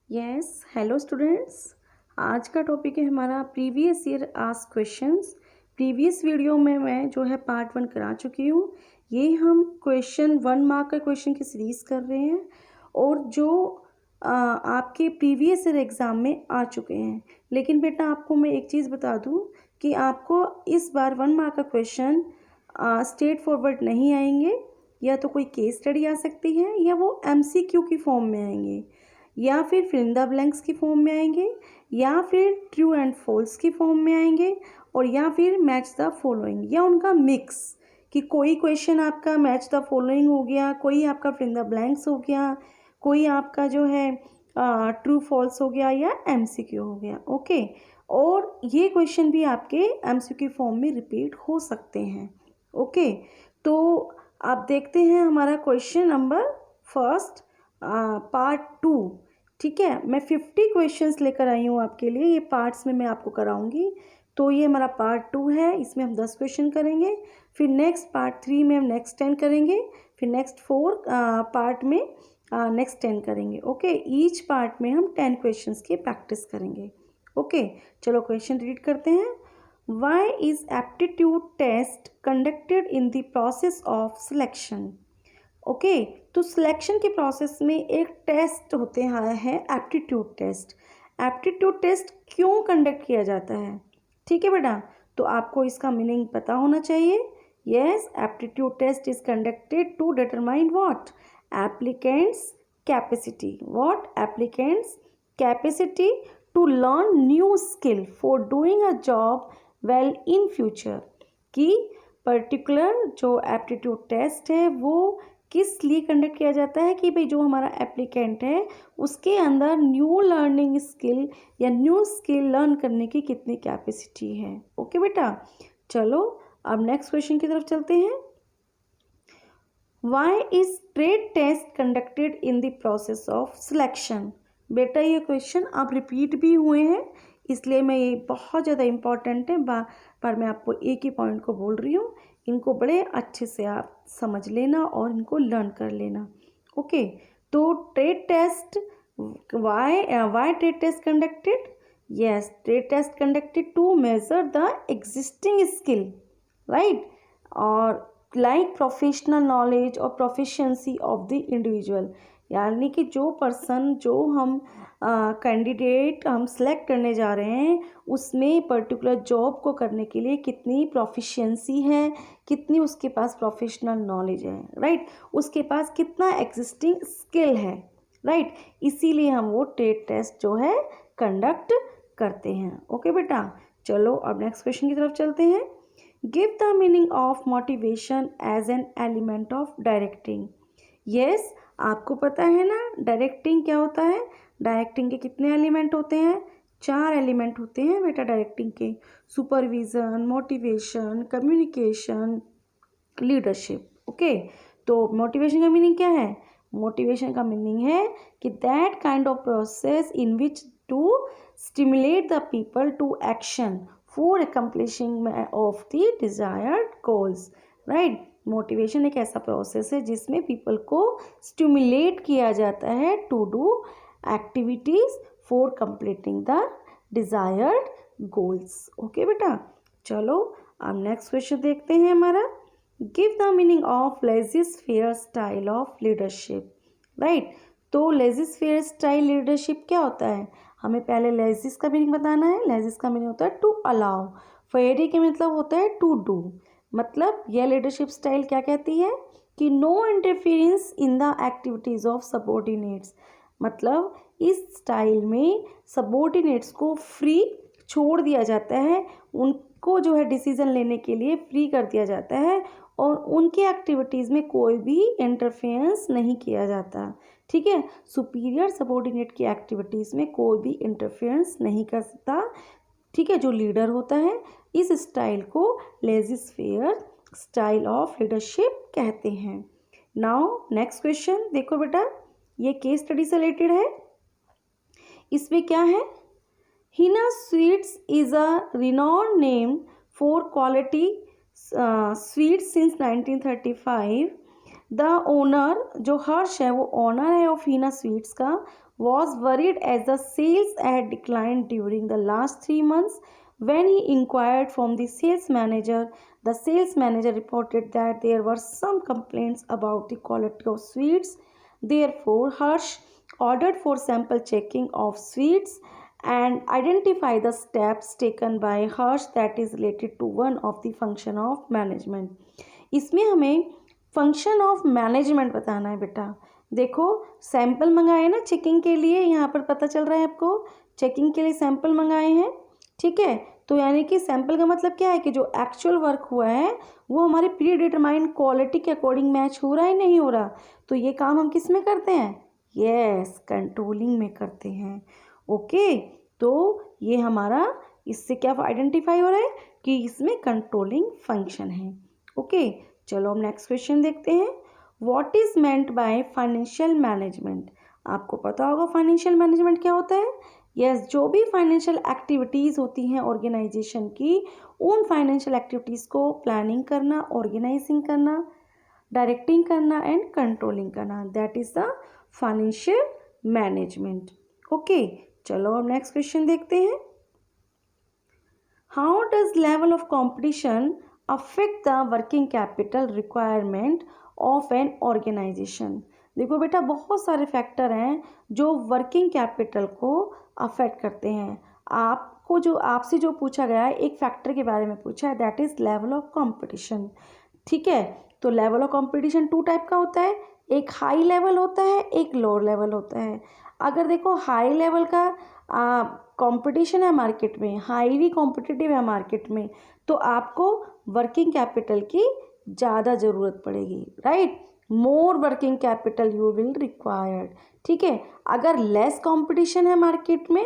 Yes, hello students. आज का topic है हमारा previous year asked questions. Previous video में मैं जो है पार्ट 1 करा चुकी हूँ। ये हम क्वेश्चन 1 मार्क का क्वेश्चन की सीरीज़ कर रहे हैं और जो आपके प्रीवियस ईयर एग्ज़ाम में आ चुके हैं। लेकिन बेटा आपको मैं एक चीज़ बता दूँ कि आपको इस बार 1 मार्क का क्वेश्चन स्ट्रेट फॉरवर्ड नहीं आएंगे, या तो कोई केस स्टडी आ सकती है या वो MCQ की फॉर्म में आएंगे, या फिर फिल इन द ब्लैंक्स की फॉर्म में आएंगे, या फिर ट्रू एंड फॉल्स की फॉर्म में आएंगे, और या फिर मैच द फॉलोइंग, या उनका मिक्स कि कोई क्वेश्चन आपका मैच द फॉलोइंग हो गया, कोई आपका फिल इन द ब्लैंक्स हो गया, कोई आपका जो है ट्रू फॉल्स हो गया, या MCQ हो गया। ओके, और ये क्वेश्चन भी आपके MCQ फॉर्म में रिपीट हो सकते हैं। ओके, तो आप देखते हैं हमारा क्वेश्चन नंबर फर्स्ट पार्ट 2। ठीक है, मैं 50 क्वेश्चंस लेकर आई हूँ आपके लिए। ये पार्ट्स में मैं आपको कराऊंगी। तो ये हमारा पार्ट 2 है, इसमें हम 10 क्वेश्चन करेंगे। फिर नेक्स्ट पार्ट 3 में हम नेक्स्ट 10 करेंगे। फिर नेक्स्ट 4 पार्ट में नेक्स्ट 10 करेंगे। ओके, ईच पार्ट में हम 10 क्वेश्चंस की प्रैक्टिस करेंगे। ओके, चलो क्वेश्चन रीड करते हैं। Why is aptitude test conducted in the process of selection? Okay, तो सिलेक्शन के प्रोसेस में एक टेस्ट होते हैं एप्टीट्यूड टेस्ट। एप्टीट्यूड टेस्ट क्यों कंडक्ट किया जाता है? ठीक है बेटा, तो आपको इसका मीनिंग पता होना चाहिए। Yes, aptitude test is conducted to determine what? Applicants capacity. What? Applicants capacity to learn new skill for doing a job well in future. कि पर्टिकुलर जो एप्टीट्यूड टेस्ट है वो किस लिए कंडक्ट किया जाता है कि भाई जो हमारा एप्लीकेंट है उसके अंदर न्यू लर्निंग स्किल या न्यू स्किल लर्न करने की कितनी कैपेसिटी है। ओके बेटा, चलो अब नेक्स्ट क्वेश्चन की तरफ चलते हैं। Why is trade test conducted in the process of selection? बेटा ये क्वेश्चन अब रिपीट भी हुए हैं, इसलिए मैं ये बहुत ज़्यादा इम्पॉर्टेंट है, पर मैं आपको एक ही पॉइंट को बोल रही हूँ। इनको बड़े अच्छे से आप समझ लेना और इनको लर्न कर लेना। ओके, तो trade test, why trade test conducted? Yes, trade test conducted to measure the existing skill, right, और लाइक प्रोफेशनल नॉलेज और प्रोफिशिएंसी ऑफ द इंडिविजुअल। यानी कि जो पर्सन, जो हम कैंडिडेट हम सेलेक्ट करने जा रहे हैं उसमें पर्टिकुलर जॉब को करने के लिए कितनी प्रोफिशिएंसी है, कितनी उसके पास प्रोफेशनल नॉलेज है, राइट, उसके पास कितना एग्जिस्टिंग स्किल है, राइट, इसीलिए हम वो ट्रेड टेस्ट जो है कंडक्ट करते हैं। ओके बेटा, चलो अब नेक्स्ट क्वेश्चन की तरफ चलते हैं। Give the meaning of motivation as an element of directing. Yes, आपको पता है ना डायरेक्टिंग क्या होता है? डायरेक्टिंग के कितने एलिमेंट होते हैं? 4 एलिमेंट होते हैं बेटा डायरेक्टिंग के। Supervision, motivation, communication, leadership. Okay, तो मोटिवेशन का मीनिंग क्या है? मोटिवेशन का मीनिंग है कि that kind of process in which to stimulate the people to action for accomplishing of the desired goals, right. Motivation एक ऐसा प्रोसेस है जिसमें पीपल को स्टिमुलेट किया जाता है to do activities for completing the desired goals. Okay बेटा, चलो अब नेक्स्ट क्वेश्चन देखते हैं हमारा। Give the meaning of laissez-faire style of leadership, right. तो लेजिस्फेयर स्टाइल लीडरशिप क्या होता है? हमें पहले लेजिस का मीनिंग बताना है। लेजिस का मीनिंग होता है टू अलाउ। फेयरी के मतलब होता है टू डू। मतलब यह लीडरशिप स्टाइल क्या कहती है कि no interference in the activities of subordinates. मतलब इस स्टाइल में सबॉर्डिनेट्स को फ्री छोड़ दिया जाता है, उनको जो है डिसीजन लेने के लिए फ्री कर दिया जाता है और उनकी एक्टिविटीज़ में कोई भी इंटरफेरेंस नहीं किया जाता। ठीक है, सुपीरियर सबॉर्डिनेट की एक्टिविटीज़ में कोई भी इंटरफेरेंस नहीं कर सकता। ठीक है, जो लीडर होता है इस स्टाइल को लेजिस्फेयर स्टाइल ऑफ लीडरशिप कहते हैं। नाउ नेक्स्ट क्वेश्चन देखो बेटा, ये केस स्टडी से रिलेटेड है। इसमें क्या है? Hina sweets is a renowned name for quality sweets since 1935। The owner, जो हर्ष है वो ओनर है ऑफ हिना स्वीट्स का, was worried as the sales had declined during the last 3 months. When he inquired from the sales manager reported that there were some complaints about the quality of sweets. Therefore, Harsh ordered for sample checking of sweets and identify the steps taken by Harsh that is related to one of the function of management. इसमें हमें function of management बताना है बेटा। देखो sample मंगाए ना checking के लिए, यहाँ पर पता चल रहा है आपको चेकिंग के लिए सैंपल मंगाए हैं, ठीक है। तो यानी कि सैंपल का मतलब क्या है कि जो एक्चुअल वर्क हुआ है वो हमारे प्री डिटरमाइंड क्वालिटी के अकॉर्डिंग मैच हो रहा है नहीं हो रहा। तो ये काम हम किस में करते हैं? यस, कंट्रोलिंग में करते हैं। ओके, तो ये हमारा इससे क्या आइडेंटिफाई हो रहा है कि इसमें कंट्रोलिंग फंक्शन है। ओके, चलो हम नेक्स्ट क्वेश्चन देखते हैं। What is meant by financial management? आपको पता होगा फाइनेंशियल मैनेजमेंट क्या होता है। यस, जो भी फाइनेंशियल एक्टिविटीज़ होती हैं ऑर्गेनाइजेशन की, उन फाइनेंशियल एक्टिविटीज़ को प्लानिंग करना, ऑर्गेनाइजिंग करना, डायरेक्टिंग करना एंड कंट्रोलिंग करना, that is the financial management. Okay, चलो अब नेक्स्ट क्वेश्चन देखते हैं। How does level of competition affect the working capital requirement of an organisation? देखो बेटा बहुत सारे फैक्टर हैं जो वर्किंग कैपिटल को अफेक्ट करते हैं। आपसे जो पूछा गया है एक फैक्टर के बारे में पूछा है, that is level of competition. ठीक है, तो लेवल ऑफ कंपटीशन 2 टाइप का होता है, एक हाई लेवल होता है, एक लोअर लेवल होता है। अगर देखो हाई लेवल का कंपटीशन है मार्केट में, हाईली कॉम्पिटिटिव है मार्केट में, तो आपको वर्किंग कैपिटल की ज़्यादा ज़रूरत पड़ेगी, right. More working capital you will required. ठीक है, अगर लेस कंपटीशन है मार्केट में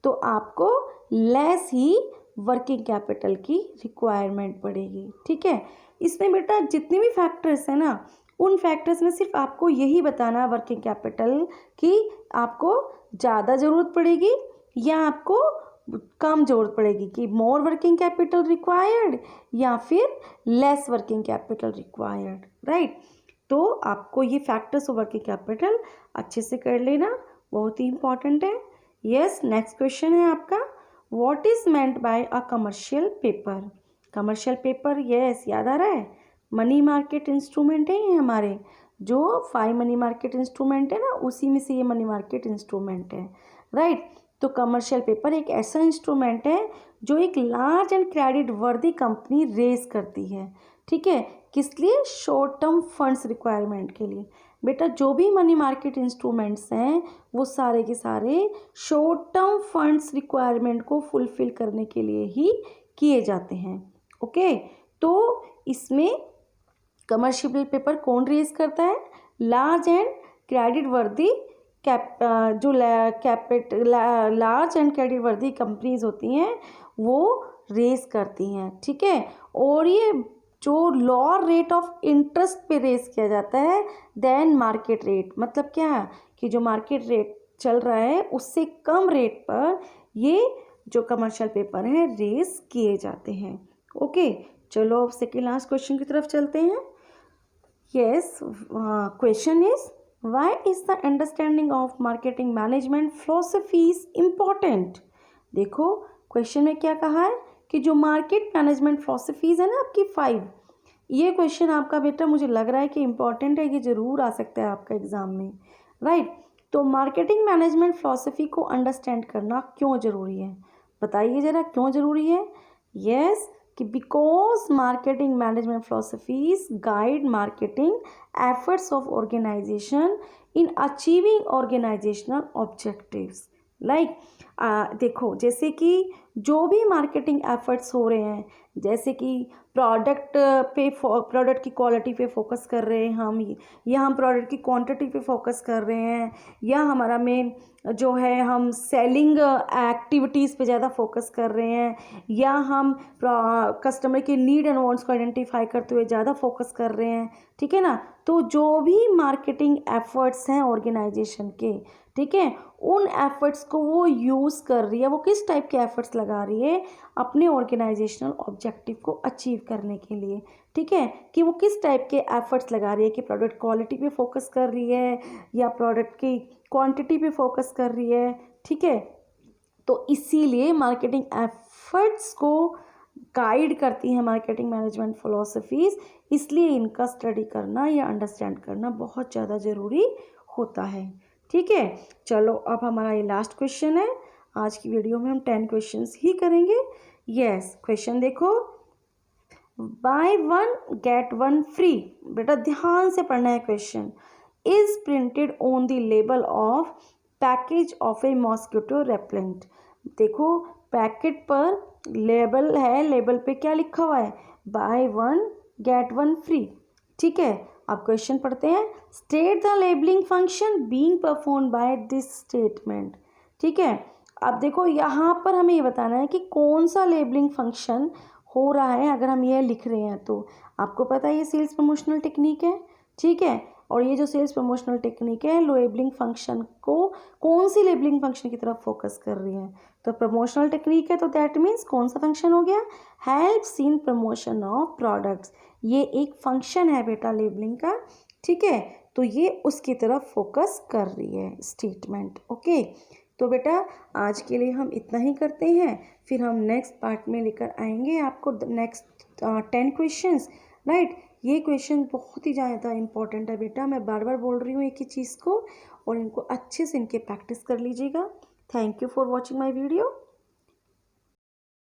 तो आपको लेस ही वर्किंग कैपिटल की रिक्वायरमेंट पड़ेगी। ठीक है, इसमें बेटा जितने भी फैक्टर्स हैं ना, उन फैक्टर्स में सिर्फ आपको यही बताना वर्किंग कैपिटल की आपको ज़्यादा ज़रूरत पड़ेगी या आपको कम ज़रूरत पड़ेगी, कि मोर वर्किंग कैपिटल रिक्वायर्ड या फिर less working capital required, right. तो आपको ये फैक्टर्स ऑफ वर्किंग कैपिटल अच्छे से कर लेना, बहुत ही इंपॉर्टेंट है। यस, नेक्स्ट क्वेश्चन है आपका, what is meant by a commercial paper? Commercial paper, yes, याद आ रहा है, मनी मार्केट इंस्ट्रूमेंट है ये हमारे, जो 5 मनी मार्केट इंस्ट्रूमेंट है ना, उसी में से ये मनी मार्केट इंस्ट्रूमेंट है, राइट। तो कमर्शियल पेपर एक ऐसा इंस्ट्रूमेंट है जो एक लार्ज एंड क्रेडिट वर्दी कंपनी रेज करती है। ठीक है, किस लिए? शॉर्ट टर्म फंड्स रिक्वायरमेंट के लिए। बेटा जो भी मनी मार्केट इंस्ट्रूमेंट्स हैं वो सारे के सारे शॉर्ट टर्म फंड्स रिक्वायरमेंट को फुलफिल करने के लिए ही किए जाते हैं। ओके, तो इसमें कमर्शियल पेपर कौन रेज करता है? लार्ज एंड क्रेडिट वर्दी लार्ज एंड क्रेडिट वर्दी कंपनीज होती हैं वो रेज करती हैं। ठीक है, और ये जो लोअर रेट ऑफ इंटरेस्ट पे रेज किया जाता है देन मार्केट रेट। मतलब क्या है कि जो मार्केट रेट चल रहा है उससे कम रेट पर ये जो कमर्शियल पेपर है रेज किए जाते हैं। ओके, चलो अब सेकेंड लास्ट क्वेश्चन की तरफ चलते हैं। Yes, question is why is the understanding of marketing management philosophies important? देखो क्वेश्चन में क्या कहा है कि जो मार्केट मैनेजमेंट फिलॉसफीज है ना आपकी 5, ये क्वेश्चन आपका बेटा मुझे लग रहा है कि इम्पॉर्टेंट है, ये ज़रूर आ सकता है आपका एग्जाम में, राइट। तो मार्केटिंग मैनेजमेंट फिलॉसफी को अंडरस्टैंड करना क्यों ज़रूरी है? बताइए ज़रा क्यों ज़रूरी है। यस, कि because marketing management philosophies guide marketing efforts of organisation in achieving organisational objectives. Like देखो जैसे कि जो भी मार्केटिंग एफर्ट्स हो रहे हैं, जैसे कि प्रोडक्ट की क्वालिटी पे फोकस कर रहे हैं हम, या हम प्रोडक्ट की क्वांटिटी पे फोकस कर रहे हैं, या हमारा मेन जो है हम सेलिंग एक्टिविटीज़ पे ज़्यादा फोकस कर रहे हैं, या हम कस्टमर की नीड एंड वांट्स को आइडेंटिफाई करते हुए ज़्यादा फोकस कर रहे हैं। ठीक है ना, तो जो भी मार्केटिंग एफर्ट्स हैं ऑर्गेनाइजेशन के, ठीक है, उन एफर्ट्स को वो यूज़ कर रही है, वो किस टाइप के एफर्ट्स लगा रही है अपने ऑर्गेनाइजेशनल ऑब्जेक्टिव को अचीव करने के लिए। ठीक है, कि वो किस टाइप के एफर्ट्स लगा रही है, कि प्रोडक्ट क्वालिटी पे फोकस कर रही है या प्रोडक्ट की क्वांटिटी पे फोकस कर रही है। ठीक है, तो इसीलिए मार्केटिंग एफर्ट्स को गाइड करती हैं मार्केटिंग मैनेजमेंट फिलॉसफीज़, इसलिए इनका स्टडी करना या अंडरस्टैंड करना बहुत ज़्यादा ज़रूरी होता है। ठीक है, चलो अब हमारा ये लास्ट क्वेश्चन है। आज की वीडियो में हम 10 क्वेश्चंस ही करेंगे। यस, क्वेश्चन देखो, by one get one free, बेटा ध्यान से पढ़ना है question, is printed on the label of package of A mosquito repellent. देखो पैकेट पर लेबल है, लेबल पे क्या लिखा हुआ है, by one get one free. ठीक है, अब क्वेश्चन पढ़ते हैं, state the labelling function being perform by this statement. ठीक है, अब देखो यहाँ पर हमें ये बताना है कि कौन सा लेबलिंग फंक्शन हो रहा है। अगर हम ये लिख रहे हैं तो आपको पता है ये सेल्स प्रमोशनल टेक्निक है। ठीक है, और ये जो सेल्स प्रमोशनल टेक्निक है लेबलिंग फंक्शन को कौन सी लेबलिंग फंक्शन की तरफ फोकस कर रही है, तो प्रमोशनल टेक्निक है, तो दैट मीन्स कौन सा फंक्शन हो गया, helps in promotion of products. ये एक फंक्शन है बेटा लेबलिंग का। ठीक है, तो ये उसकी तरफ फोकस कर रही है स्टेटमेंट। ओके, तो बेटा आज के लिए हम इतना ही करते हैं, फिर हम नेक्स्ट पार्ट में लेकर आएंगे आपको नेक्स्ट 10 क्वेश्चंस। राइट, ये क्वेश्चन बहुत ही ज़्यादा इंपॉर्टेंट है बेटा, मैं बार बार बोल रही हूँ एक ही चीज़ को, और इनको अच्छे से इनके प्रैक्टिस कर लीजिएगा। Thank you for watching my video.